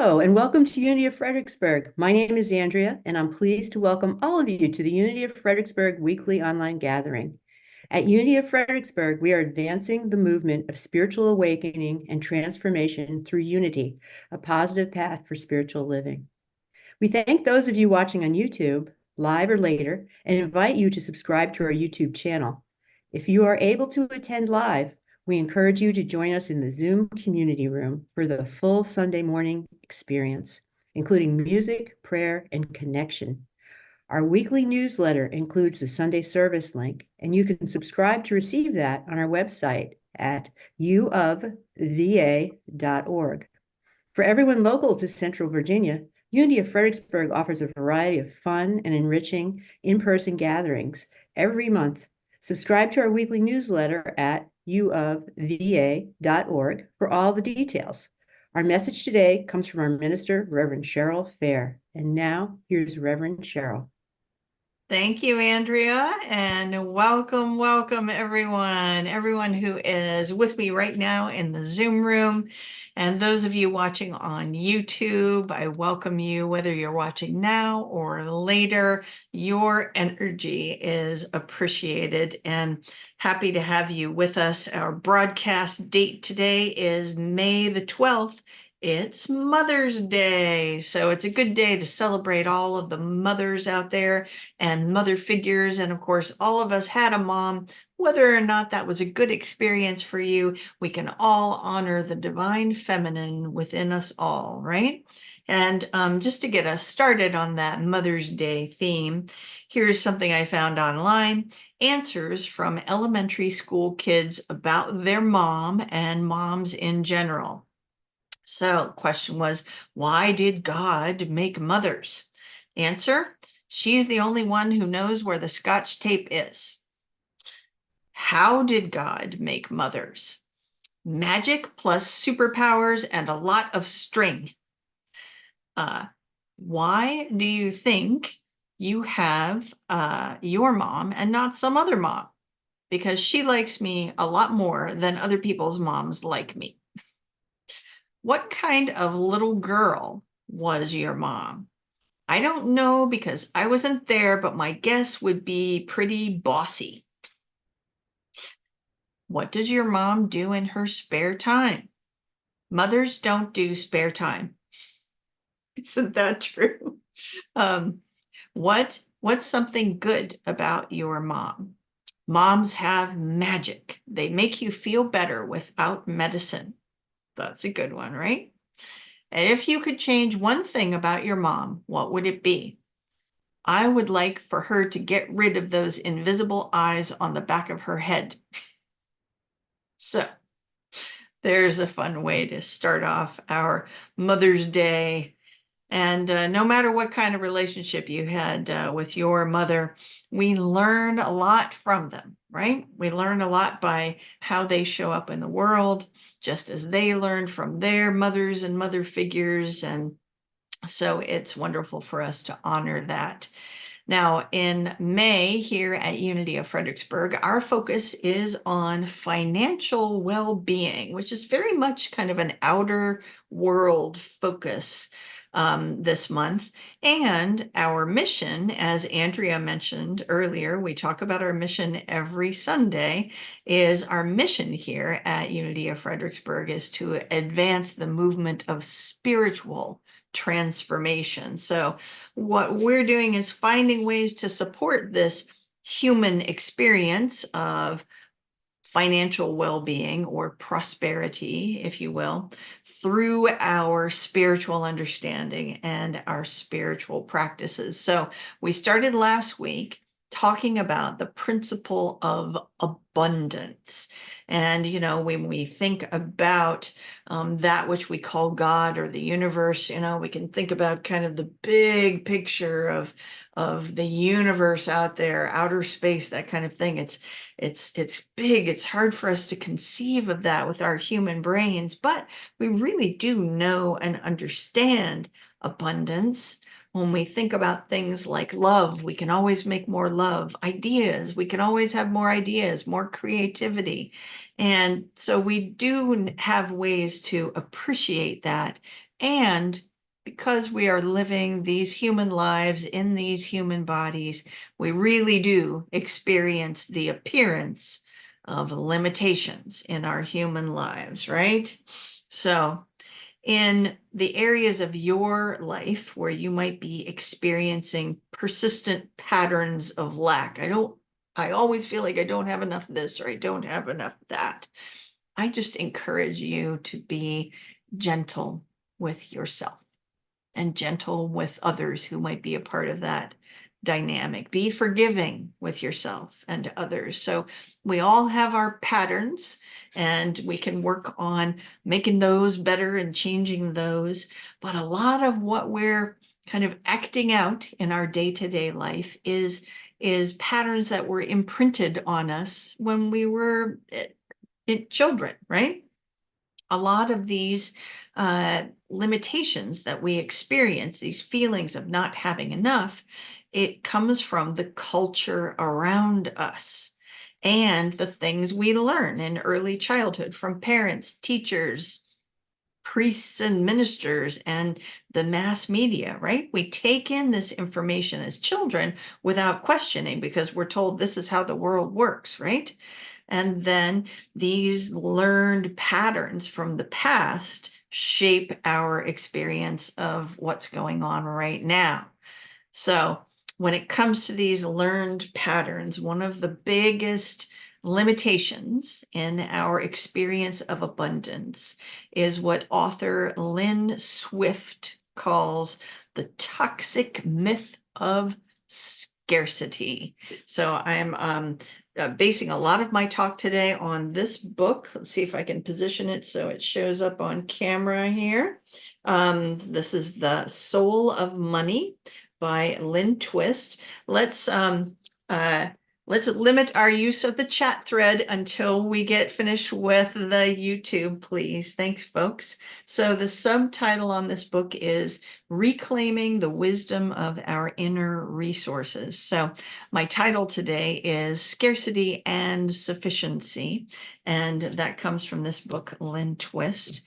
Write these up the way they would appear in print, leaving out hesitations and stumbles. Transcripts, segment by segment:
Hello, and welcome to Unity of Fredericksburg. My name is Andrea, and I'm pleased to welcome all of you to the Unity of Fredericksburg weekly online gathering. At Unity of Fredericksburg, we are advancing the movement of spiritual awakening and transformation through unity, a positive path for spiritual living. We thank those of you watching on YouTube, live or later, and invite you to subscribe to our YouTube channel. If you are able to attend live, we encourage you to join us in the Zoom community room for the full Sunday morning experience, including music, prayer, and connection. Our weekly newsletter includes the Sunday service link, and you can subscribe to receive that on our website at uofva.org. For everyone local to Central Virginia, Unity of Fredericksburg offers a variety of fun and enriching in-person gatherings every month. Subscribe to our weekly newsletter at uofva.org for all the details. Our message today comes from our minister, Reverend Cheryl Fair. And now, here's Reverend Cheryl. Thank you, Andrea, and welcome everyone who is with me right now in the Zoom room. And those of you watching on YouTube, I welcome you, whether you're watching now or later. Your energy is appreciated and happy to have you with us. Our broadcast date today is May the 12th. It's Mother's Day, so it's a good day to celebrate all of the mothers out there and mother figures. And of course, all of us had a mom. Whether or not that was a good experience for you, we can all honor the divine feminine within us all, right? And just to get us started on that Mother's Day theme, here's something I found online: answers from elementary school kids about their mom and moms in general. So, question was, why did God make mothers? Answer: she's the only one who knows where the Scotch tape is. How did God make mothers? Magic plus superpowers and a lot of string. Why do you think you have your mom and not some other mom? Because she likes me a lot more than other people's moms like me. What kind of little girl was your mom? I don't know because I wasn't there, but my guess would be pretty bossy. What does your mom do in her spare time? Mothers don't do spare time. Isn't that true? Um, what's something good about your mom? Moms have magic. They make you feel better without medicine. That's a good one, right? And if you could change one thing about your mom, what would it be? I would like for her to get rid of those invisible eyes on the back of her head. So there's a fun way to start off our Mother's Day. And no matter what kind of relationship you had with your mother, we learn a lot from them, right? We learn a lot by how they show up in the world, just as they learned from their mothers and mother figures. And so it's wonderful for us to honor that. Now, in May here at Unity of Fredericksburg, our focus is on financial well-being, which is very much kind of an outer world focus this month. And our mission, as Andrea mentioned earlier, we talk about our mission every Sunday, is our mission here at Unity of Fredericksburg is to advance the movement of spiritual transformation. So what we're doing is finding ways to support this human experience of financial well-being or prosperity, if you will, through our spiritual understanding and our spiritual practices. So we started last week talking about the principle of abundance. And, you know, when we think about that which we call God or the universe, you know, we can think about kind of the big picture of the universe out there, outer space, that kind of thing. It's big. It's hard for us to conceive of that with our human brains, but we really do know and understand abundance. When we think about things like love, we can always make more love. Ideas, we can always have more ideas, more creativity. And so we do have ways to appreciate that and because we are living these human lives in these human bodies, we really do experience the appearance of limitations in our human lives, right? So, in the areas of your life where you might be experiencing persistent patterns of lack, I always feel like I don't have enough of this or I don't have enough of that. I just encourage you to be gentle with yourself and gentle with others who might be a part of that dynamic. Be forgiving with yourself and others. So we all have our patterns and we can work on making those better and changing those. But a lot of what we're kind of acting out in our day-to-day life is patterns that were imprinted on us when we were children, right? A lot of these limitations that we experience, these feelings of not having enough, it comes from the culture around us and the things we learn in early childhood from parents, teachers, priests and ministers, and the mass media, right? We take in this information as children without questioning because we're told this is how the world works, right? And then these learned patterns from the past shape our experience of what's going on right now. So when it comes to these learned patterns, one of the biggest limitations in our experience of abundance is what author Lynn Swift calls the toxic myth of scarcity. So I'm basing a lot of my talk today on this book. Let's see if I can position it so it shows up on camera here. This is The Soul of Money by Lynn Twist. Uh, let's limit our use of the chat thread until we get finished with the YouTube, please. Thanks, folks. So the subtitle on this book is Reclaiming the Wisdom of Our Inner Resources. So my title today is Scarcity and Sufficiency, and that comes from this book, Lynn Twist.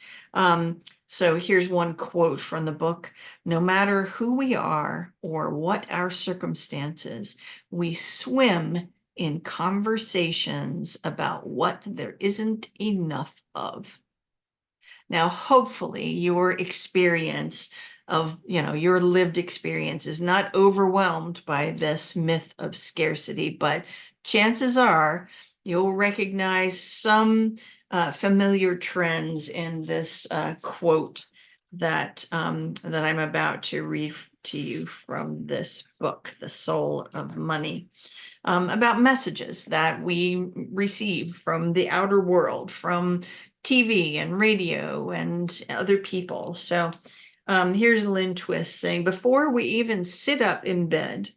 So here's one quote from the book. No matter who we are or what our circumstances, we swim in conversations about what there isn't enough of. Now, hopefully your experience of, your lived experience is not overwhelmed by this myth of scarcity, but chances are you'll recognize some familiar trends in this quote that I'm about to read to you from this book, The Soul of Money, about messages that we receive from the outer world, from TV and radio and other people. So here's Lynn Twist saying, before we even sit up in bed,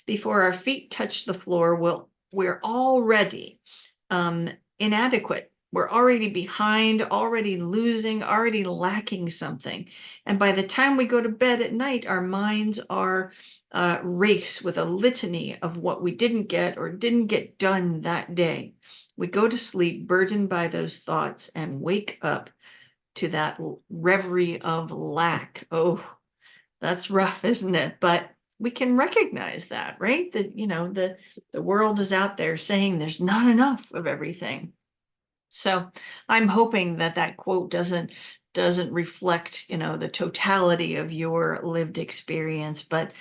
before our feet touch the floor, we're already inadequate. We're already behind, already losing, already lacking something. And by the time we go to bed at night, our minds are race with a litany of what we didn't get or didn't get done that day. We go to sleep burdened by those thoughts and wake up to that reverie of lack. Oh, that's rough, isn't it? But we can recognize that, right? That, the world is out there saying there's not enough of everything. So I'm hoping that quote doesn't reflect, the totality of your lived experience, but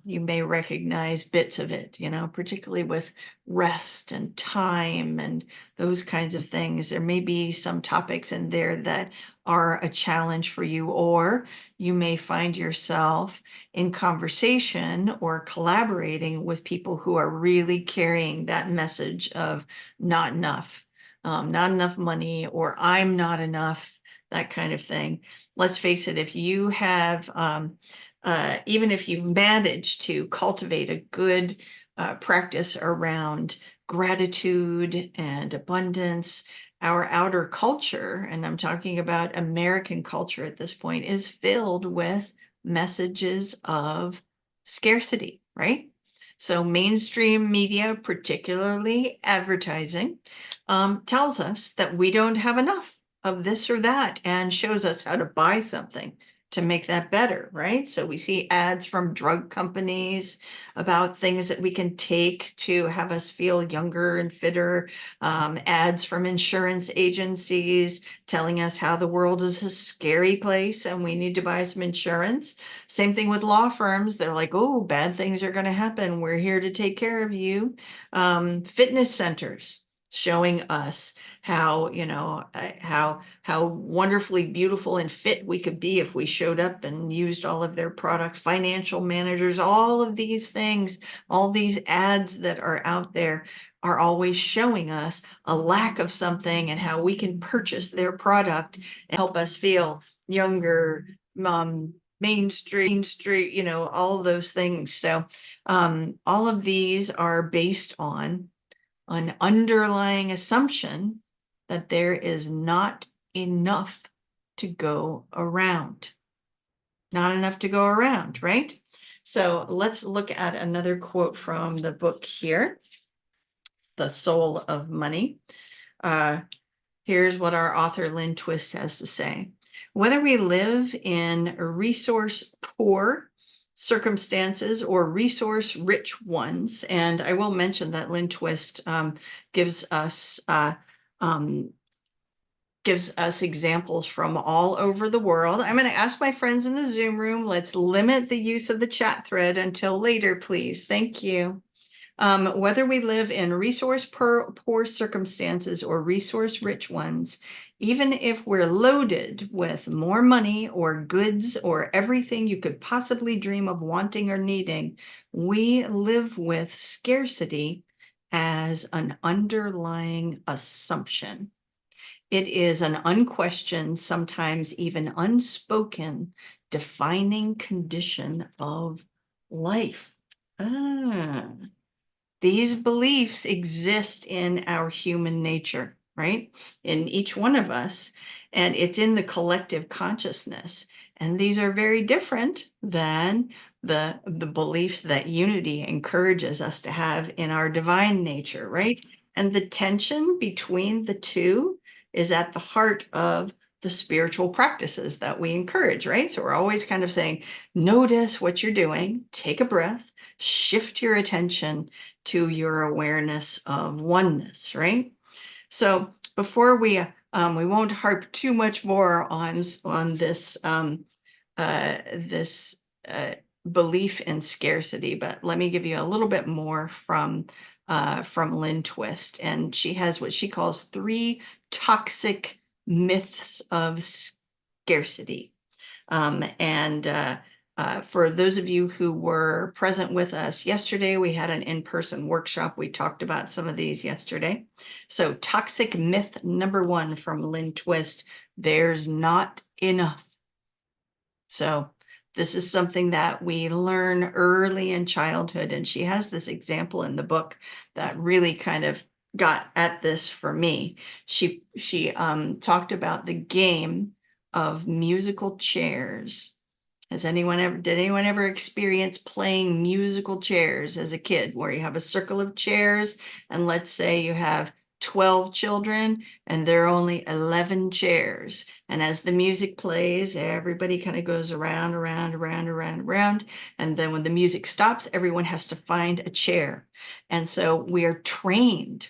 you may recognize bits of it, particularly with rest and time and those kinds of things. There may be some topics in there that are a challenge for you, or you may find yourself in conversation or collaborating with people who are really carrying that message of not enough. Not enough money, or I'm not enough, that kind of thing. Let's face it, if you have, even if you've managed to cultivate a good practice around gratitude and abundance, our outer culture, and I'm talking about American culture at this point, is filled with messages of scarcity, right? So mainstream media, particularly advertising, tells us that we don't have enough of this or that and shows us how to buy something to make that better, right? So we see ads from drug companies about things that we can take to have us feel younger and fitter, ads from insurance agencies telling us how the world is a scary place and we need to buy some insurance. Same thing with law firms. They're like, oh, bad things are going to happen. We're here to take care of you. Fitness centers showing us how, how wonderfully beautiful and fit we could be if we showed up and used all of their products. Financial managers, all of these things, all these ads that are out there are always showing us a lack of something and how we can purchase their product and help us feel younger, Main Street, all those things. So all of these are based on an underlying assumption that there is not enough to go around. Not enough to go around, right? So let's look at another quote from the book here, The Soul of Money. Here's what our author Lynn Twist has to say. Whether we live in resource poor circumstances or resource rich ones, and I will mention that Lynn Twist gives us examples from all over the world. I'm going to ask my friends in the Zoom room, let's limit the use of the chat thread until later, please. Thank you. Whether we live in resource poor circumstances or resource rich ones, even if we're loaded with more money or goods or everything you could possibly dream of wanting or needing, we live with scarcity as an underlying assumption. It is an unquestioned, sometimes even unspoken, defining condition of life. These beliefs exist in our human nature, right? In each one of us, and it's in the collective consciousness. And these are very different than the beliefs that unity encourages us to have in our divine nature, right? And the tension between the two is at the heart of the spiritual practices that we encourage, right? So we're always kind of saying, notice what you're doing, take a breath, shift your attention to your awareness of oneness, right? So before we won't harp too much more on this belief in scarcity, but let me give you a little bit more from Lynn Twist, and she has what she calls 3 toxic myths of scarcity. For those of you who were present with us yesterday, we had an in-person workshop. We talked about some of these yesterday. So toxic myth number 1 from Lynn Twist, there's not enough. So this is something that we learn early in childhood. And she has this example in the book that really kind of got at this for me. She talked about the game of musical chairs. Did anyone ever experience playing musical chairs as a kid, where you have a circle of chairs and let's say you have 12 children and there are only 11 chairs. And as the music plays, everybody kind of goes around. And then when the music stops, everyone has to find a chair. And so we are trained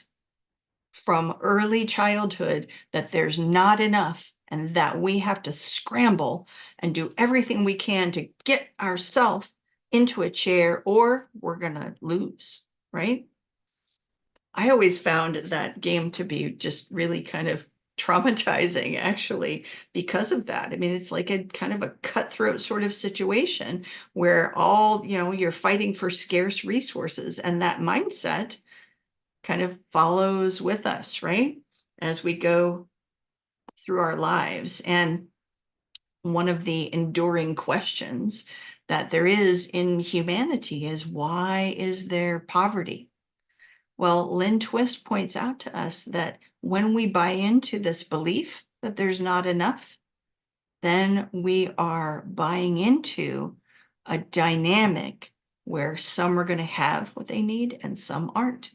from early childhood that there's not enough and that we have to scramble and do everything we can to get ourselves into a chair or we're going to lose, right? I always found that game to be just really kind of traumatizing, actually, because of that. I mean, it's like a kind of a cutthroat sort of situation where you're fighting for scarce resources, and that mindset kind of follows with us, right? As we go through our lives. And one of the enduring questions that there is in humanity is, why is there poverty? Well, Lynn Twist points out to us that when we buy into this belief that there's not enough, then we are buying into a dynamic where some are going to have what they need and some aren't,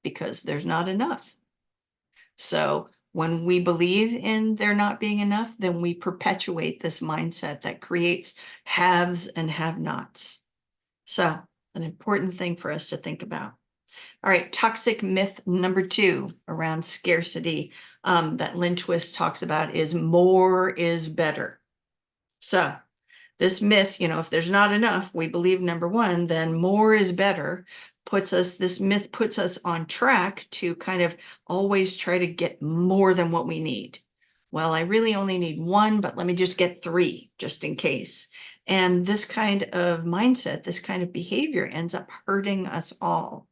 because there's not enough. So When we believe in there not being enough, then we perpetuate this mindset that creates haves and have-nots. So, an important thing for us to think about. All right, toxic myth number 2 around scarcity that Lynn Twist talks about is more is better. So, this myth, if there's not enough, we believe number 1, then more is better. This myth puts us on track to kind of always try to get more than what we need. Well, I really only need 1, but let me just get 3 just in case. And this kind of mindset, this kind of behavior ends up hurting us all.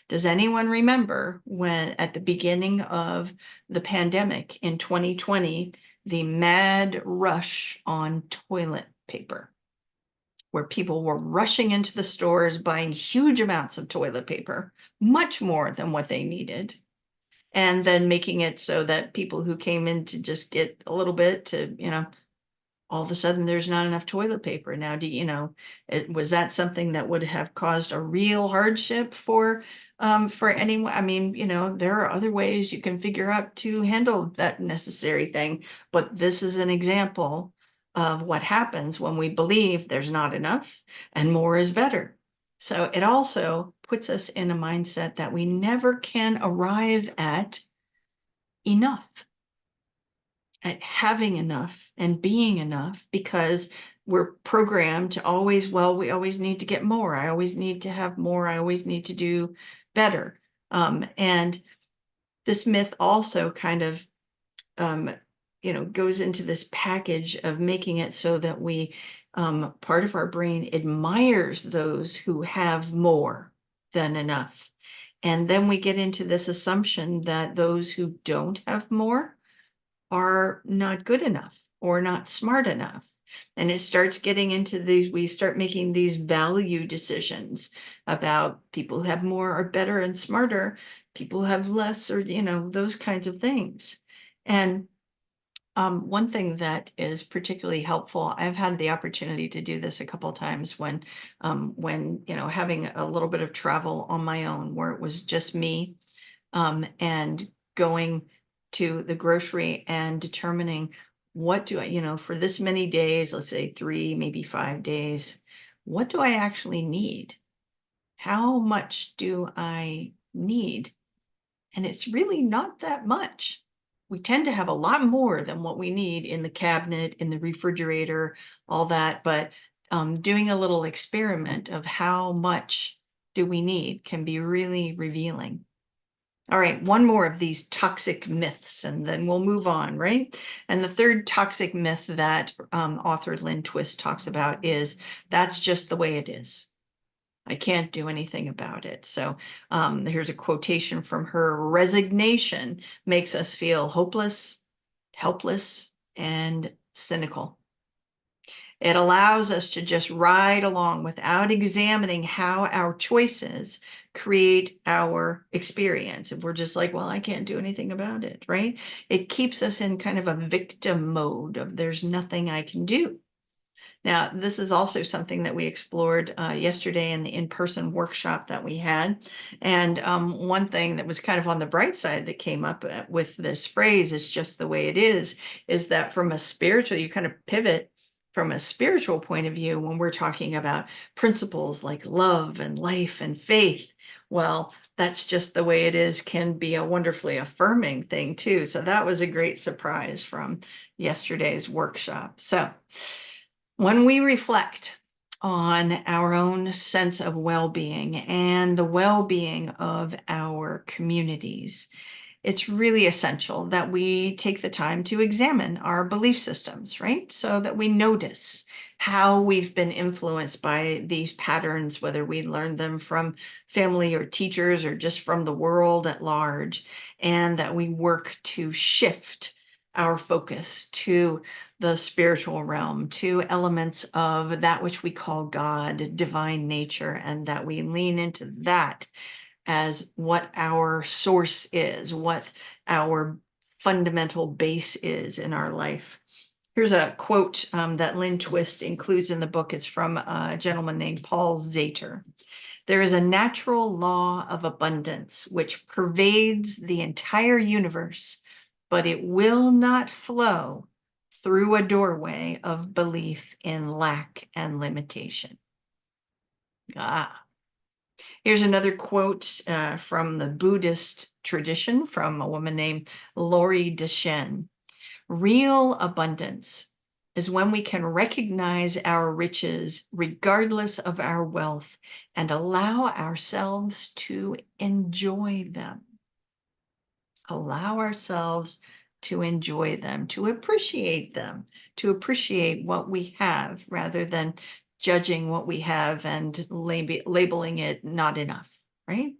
Does anyone remember when at the beginning of the pandemic in 2020, the mad rush on toilet paper, where people were rushing into the stores buying huge amounts of toilet paper, much more than what they needed, and then making it so that people who came in to just get a little bit to, all of a sudden there's not enough toilet paper. Now, was that something that would have caused a real hardship for anyone? I mean, there are other ways you can figure out to handle that necessary thing, but this is an example of what happens when we believe there's not enough and more is better. So it also puts us in a mindset that we never can arrive at enough, at having enough and being enough, because we're programmed to always, we always need to get more. I always need to have more. I always need to do better. And this myth also kind of, goes into this package of making it so that part of our brain admires those who have more than enough. And then we get into this assumption that those who don't have more are not good enough or not smart enough. And it starts getting into we start making these value decisions about people who have more are better and smarter, people who have less, or, those kinds of things. And one thing that is particularly helpful, I've had the opportunity to do this a couple of times when, having a little bit of travel on my own, where it was just me, and going to the grocery and determining what do I, for this many days, let's say 3, maybe 5 days, what do I actually need? How much do I need? And it's really not that much. We tend to have a lot more than what we need in the cabinet, in the refrigerator, all that. But doing a little experiment of how much do we need can be really revealing. All right, one more of these toxic myths, and then we'll move on, right? And the third toxic myth that author Lynn Twist talks about is that's just the way it is. I can't do anything about it. So here's a quotation from her: resignation makes us feel hopeless, helpless, and cynical. It allows us to just ride along without examining how our choices create our experience. If we're just like, well, I can't do anything about it, right? It keeps us in kind of a victim mode of there's nothing I can do. Now, this is also something that we explored yesterday in the in-person workshop that we had. And one thing that was kind of on the bright side that came up with this phrase, is just the way it is that from a spiritual, you kind of pivot from a spiritual point of view when we're talking about principles like love and life and faith. Well, that's just the way it is can be a wonderfully affirming thing too. So that was a great surprise from yesterday's workshop. So when we reflect on our own sense of well-being and the well-being of our communities, it's really essential that we take the time to examine our belief systems, right? So that we notice how we've been influenced by these patterns, whether we learned them from family or teachers or just from the world at large, and that we work to shift our focus to the spiritual realm, to elements of that which we call God, divine nature, and that we lean into that as what our source is, what our fundamental base is in our life. Here's a quote that Lynn Twist includes in the book. It's from a gentleman named Paul Zater. There is a natural law of abundance which pervades the entire universe but it will not flow through a doorway of belief in lack and limitation. Here's another quote from the Buddhist tradition from a woman named Lori Deschen. Real abundance is when we can recognize our riches regardless of our wealth and allow ourselves to enjoy them. Allow ourselves to enjoy them, to appreciate what we have rather than judging what we have and labeling it not enough, right?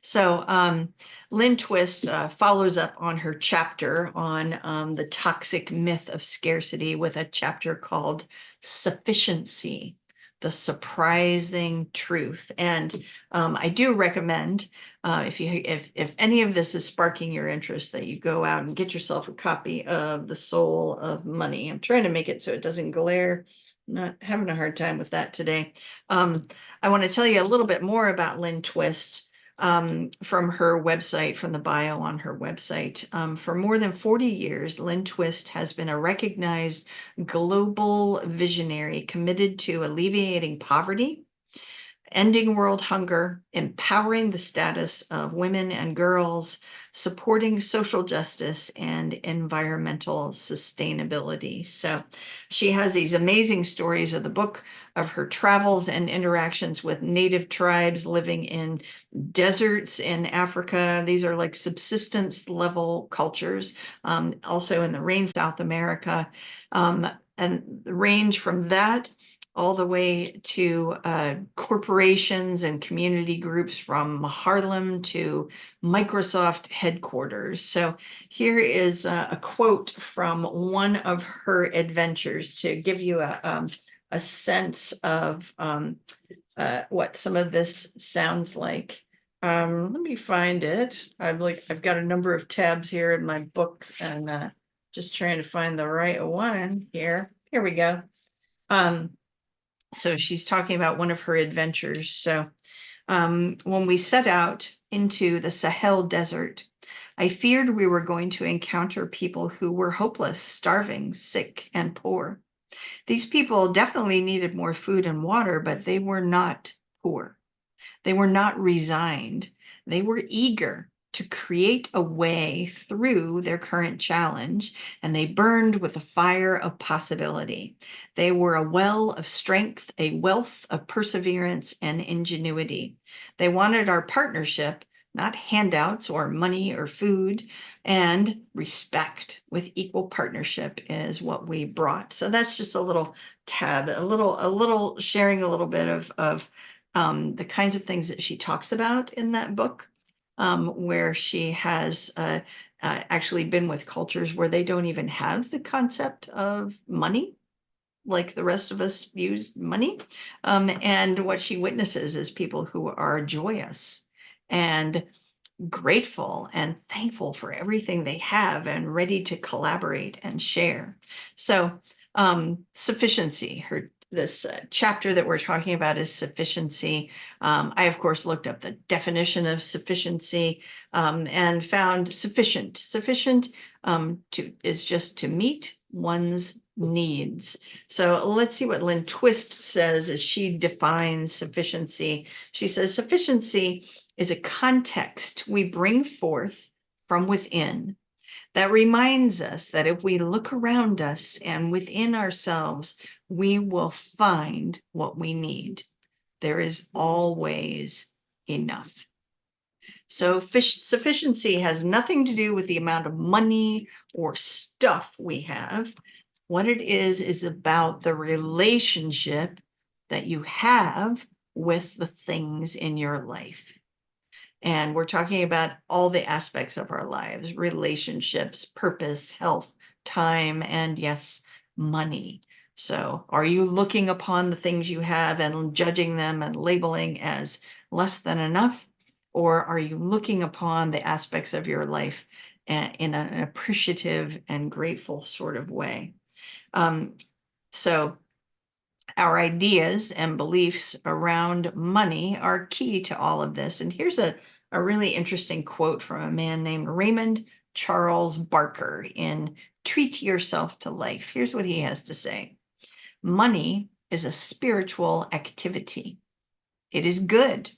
So Lynn Twist follows up on her chapter on the toxic myth of scarcity with a chapter called Sufficiency, the surprising truth. And I do recommend if any of this is sparking your interest, that you go out and get yourself a copy of The Soul of Money. I'm trying to make it so it doesn't glare. I'm not having a hard time with that today. I want to tell you a little bit more about Lynn Twist from her website, from the bio on her website. For more than 40 years, Lynn Twist has been a recognized global visionary committed to alleviating poverty, ending world hunger, empowering the status of women and girls, supporting social justice and environmental sustainability. So she has these amazing stories of the book of her travels and interactions with native tribes living in deserts in Africa. These are like subsistence level cultures, also in the rain South America, and range from that all the way to corporations and community groups from Harlem to Microsoft headquarters. So here is a quote from one of her adventures to give you a sense of what some of this sounds like. Let me find it. I've got a number of tabs here in my book and just trying to find the right one here. Here we go. So she's talking about one of her adventures. So when we set out into the Sahel Desert, I feared we were going to encounter people who were hopeless, starving, sick, and poor. These people definitely needed more food and water, but they were not poor. They were not resigned. They were eager to create a way through their current challenge, and they burned with a fire of possibility. They were a well of strength, a wealth of perseverance and ingenuity. They wanted our partnership, not handouts or money or food, and respect with equal partnership is what we brought. So that's just a little tab, a little sharing a little bit of the kinds of things that she talks about in that book, where she has actually been with cultures where they don't even have the concept of money like the rest of us use money. And what she witnesses is people who are joyous and grateful and thankful for everything they have and ready to collaborate and share. So sufficiency, this chapter that we're talking about is sufficiency. I, of course, looked up the definition of sufficiency and found sufficient. Sufficient is just to meet one's needs. So let's see what Lynn Twist says as she defines sufficiency. She says sufficiency is a context we bring forth from within that reminds us that if we look around us and within ourselves, we will find what we need. There is always enough. So sufficiency has nothing to do with the amount of money or stuff we have. What it is about the relationship that you have with the things in your life. And we're talking about all the aspects of our lives, relationships, purpose, health, time, and yes, money. So are you looking upon the things you have and judging them and labeling as less than enough? Or are you looking upon the aspects of your life in an appreciative and grateful sort of way? So our ideas and beliefs around money are key to all of this. And here's a really interesting quote from a man named Raymond Charles Barker in Treat Yourself to Life. Here's what he has to say. Money is a spiritual activity. It is good.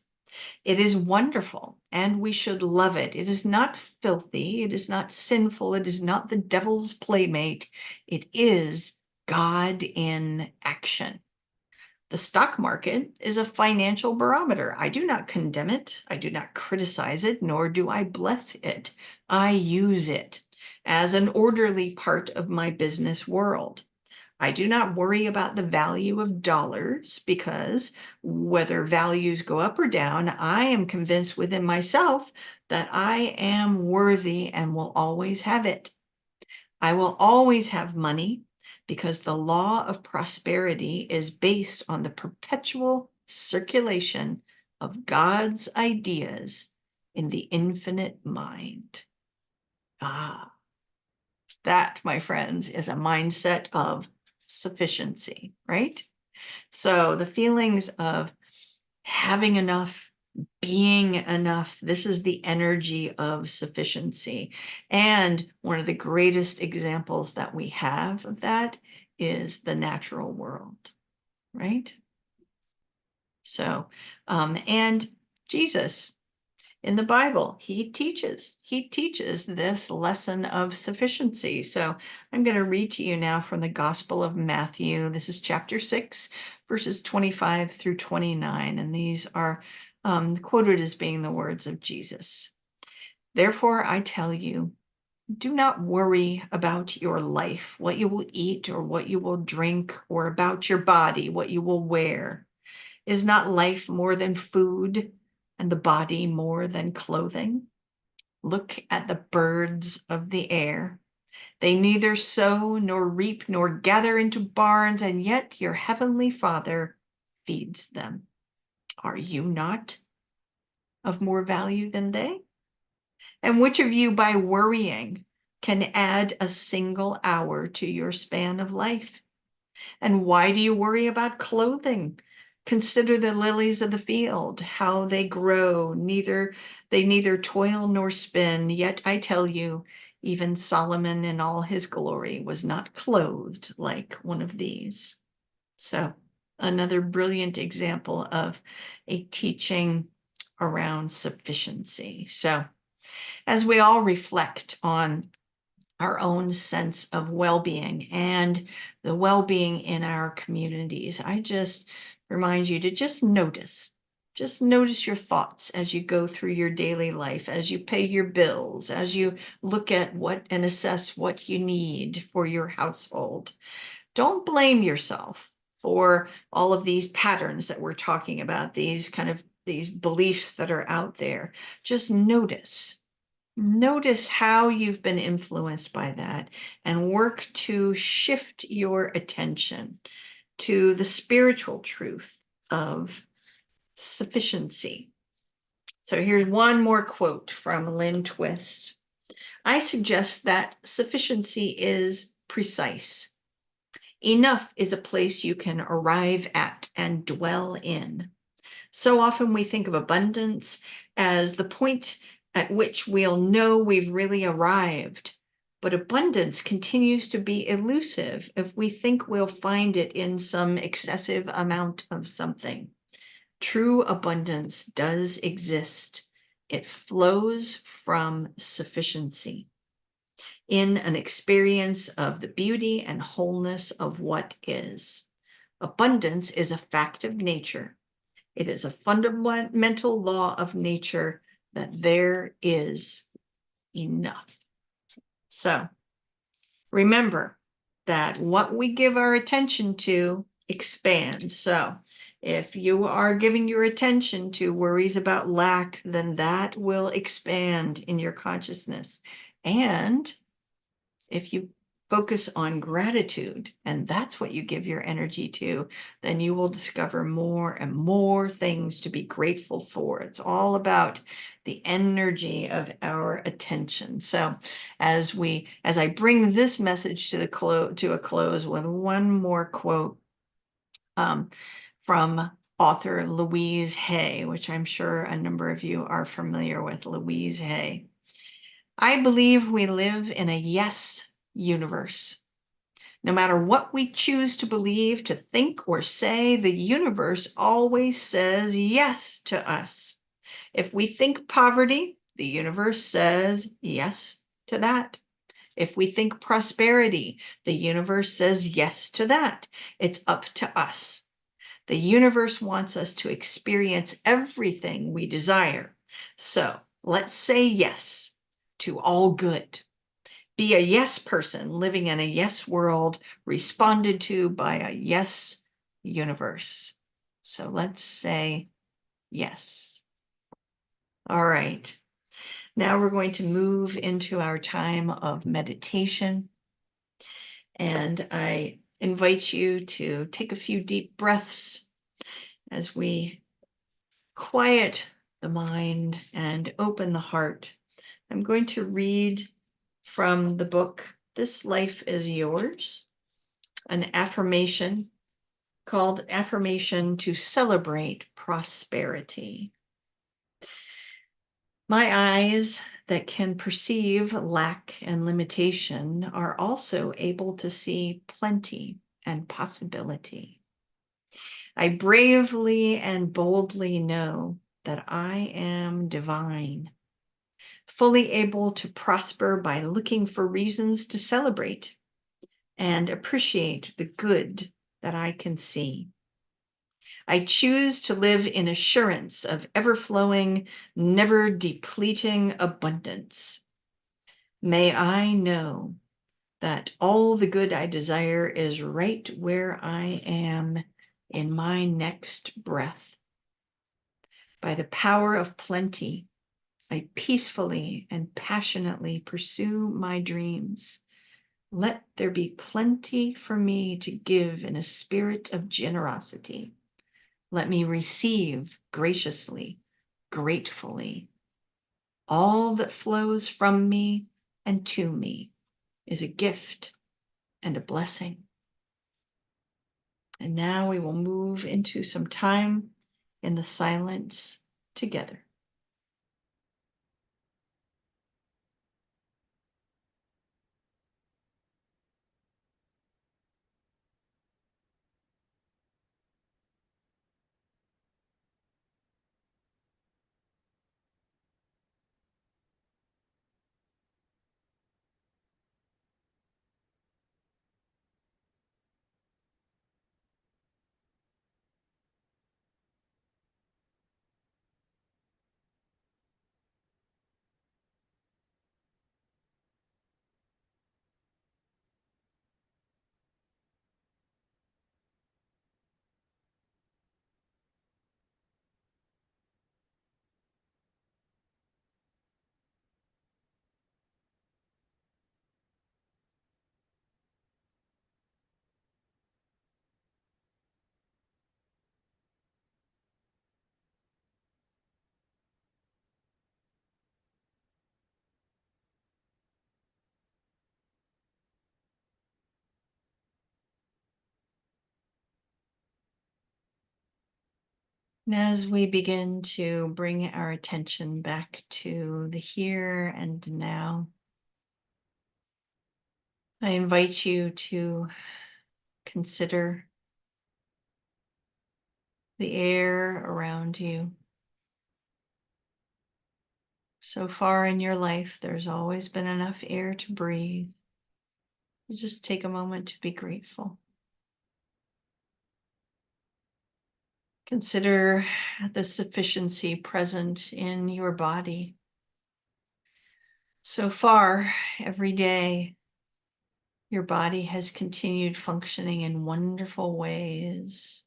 It is wonderful, and we should love it. It is not filthy. It is not sinful. It is not the devil's playmate. It is God in action. The stock market is a financial barometer. I do not condemn it. I do not criticize it, nor do I bless it. I use it as an orderly part of my business world. I do not worry about the value of dollars because whether values go up or down, I am convinced within myself that I am worthy and will always have it. I will always have money because the law of prosperity is based on the perpetual circulation of God's ideas in the infinite mind. Ah, that, my friends, is a mindset of sufficiency, right? So the feelings of having enough, being enough, this is the energy of sufficiency. And one of the greatest examples that we have of that is the natural world, right? So, and Jesus in the Bible, he teaches this lesson of sufficiency. So I'm going to read to you now from the Gospel of Matthew. This is chapter 6, verses 25 through 29. And these are quoted as being the words of Jesus. Therefore, I tell you, do not worry about your life, what you will eat or what you will drink, or about your body, what you will wear. Is not life more than food, and the body more than clothing? Look at the birds of the air. They neither sow nor reap nor gather into barns, and yet your heavenly Father feeds them. Are you not of more value than they? And which of you, by worrying, can add a single hour to your span of life? And why do you worry about clothing? Consider the lilies of the field, how they grow, they neither toil nor spin. Yet I tell you, even Solomon in all his glory was not clothed like one of these. So another brilliant example of a teaching around sufficiency. So as we all reflect on our own sense of well-being and the well-being in our communities, I just remind you to just notice your thoughts as you go through your daily life, as you pay your bills, as you look at what and assess what you need for your household. Don't blame yourself for all of these patterns that we're talking about, these beliefs that are out there. Just notice how you've been influenced by that and work to shift your attention to the spiritual truth of sufficiency. So here's one more quote from Lynn Twist. I suggest that sufficiency is precise. Enough is a place you can arrive at and dwell in. So often we think of abundance as the point at which we'll know we've really arrived. But abundance continues to be elusive if we think we'll find it in some excessive amount of something. True abundance does exist. It flows from sufficiency in an experience of the beauty and wholeness of what is. Abundance is a fact of nature. It is a fundamental law of nature that there is enough. So remember that what we give our attention to expands. So if you are giving your attention to worries about lack, then that will expand in your consciousness. And if you focus on gratitude, and that's what you give your energy to, then you will discover more and more things to be grateful for. It's all about the energy of our attention. So as I bring this message to a close with one more quote from author Louise Hay, which I'm sure a number of you are familiar with. Louise Hay. I believe we live in a yes universe. No matter what we choose to believe, to think, or say, the universe always says yes to us. If we think poverty, the universe says yes to that. If we think prosperity, the universe says yes to that. It's up to us. The universe wants us to experience everything we desire. So let's say yes to all good. Be a yes person living in a yes world, responded to by a yes universe. So let's say yes. All right. Now we're going to move into our time of meditation. And I invite you to take a few deep breaths as we quiet the mind and open the heart. I'm going to read from the book, This Life is Yours, an affirmation called Affirmation to Celebrate Prosperity. My eyes that can perceive lack and limitation are also able to see plenty and possibility. I bravely and boldly know that I am divine, fully able to prosper by looking for reasons to celebrate and appreciate the good that I can see. I choose to live in assurance of ever-flowing, never-depleting abundance. May I know that all the good I desire is right where I am in my next breath. By the power of plenty, I peacefully and passionately pursue my dreams. Let there be plenty for me to give in a spirit of generosity. Let me receive graciously, gratefully. All that flows from me and to me is a gift and a blessing. And now we will move into some time in the silence together. And as we begin to bring our attention back to the here and now, I invite you to consider the air around you. So far in your life, there's always been enough air to breathe. You just take a moment to be grateful. Consider the sufficiency present in your body. So far, every day, your body has continued functioning in wonderful ways.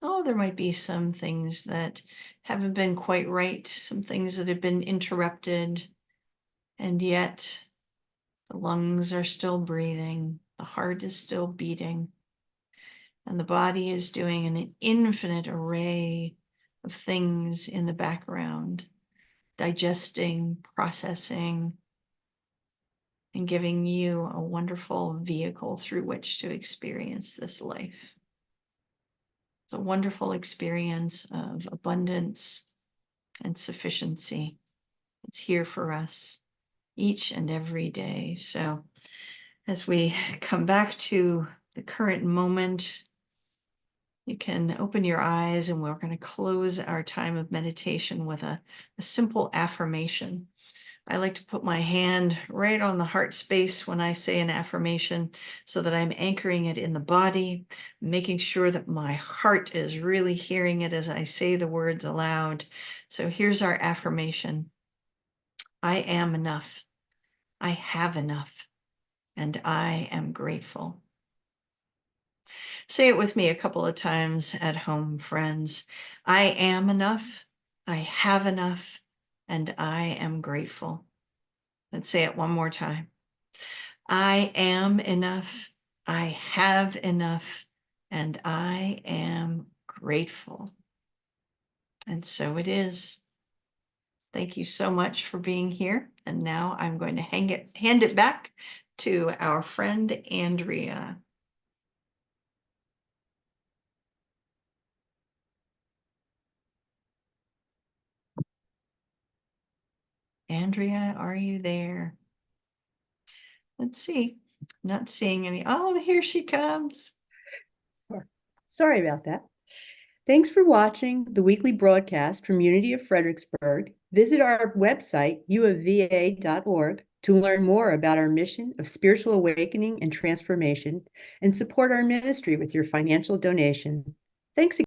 Oh, there might be some things that haven't been quite right, some things that have been interrupted, and yet the lungs are still breathing, the heart is still beating, and the body is doing an infinite array of things in the background, digesting, processing, and giving you a wonderful vehicle through which to experience this life. It's a wonderful experience of abundance and sufficiency. It's here for us. each and every day. So as we come back to the current moment, you can open your eyes, and we're going to close our time of meditation with a simple affirmation. I like to put my hand right on the heart space when I say an affirmation so that I'm anchoring it in the body, making sure that my heart is really hearing it as I say the words aloud. So here's our affirmation. I am enough. I have enough, and I am grateful. Say it with me a couple of times at home, friends. I am enough. I have enough, and I am grateful. Let's say it one more time. I am enough. I have enough, and I am grateful. And so it is. Thank you so much for being here. And now I'm going to hand it back to our friend Andrea. Andrea, are you there? Let's see. Not seeing any. Oh, here she comes. Sorry about that. Thanks for watching the weekly broadcast from Unity of Fredericksburg. Visit our website, uofva.org, to learn more about our mission of spiritual awakening and transformation, and support our ministry with your financial donation. Thanks again.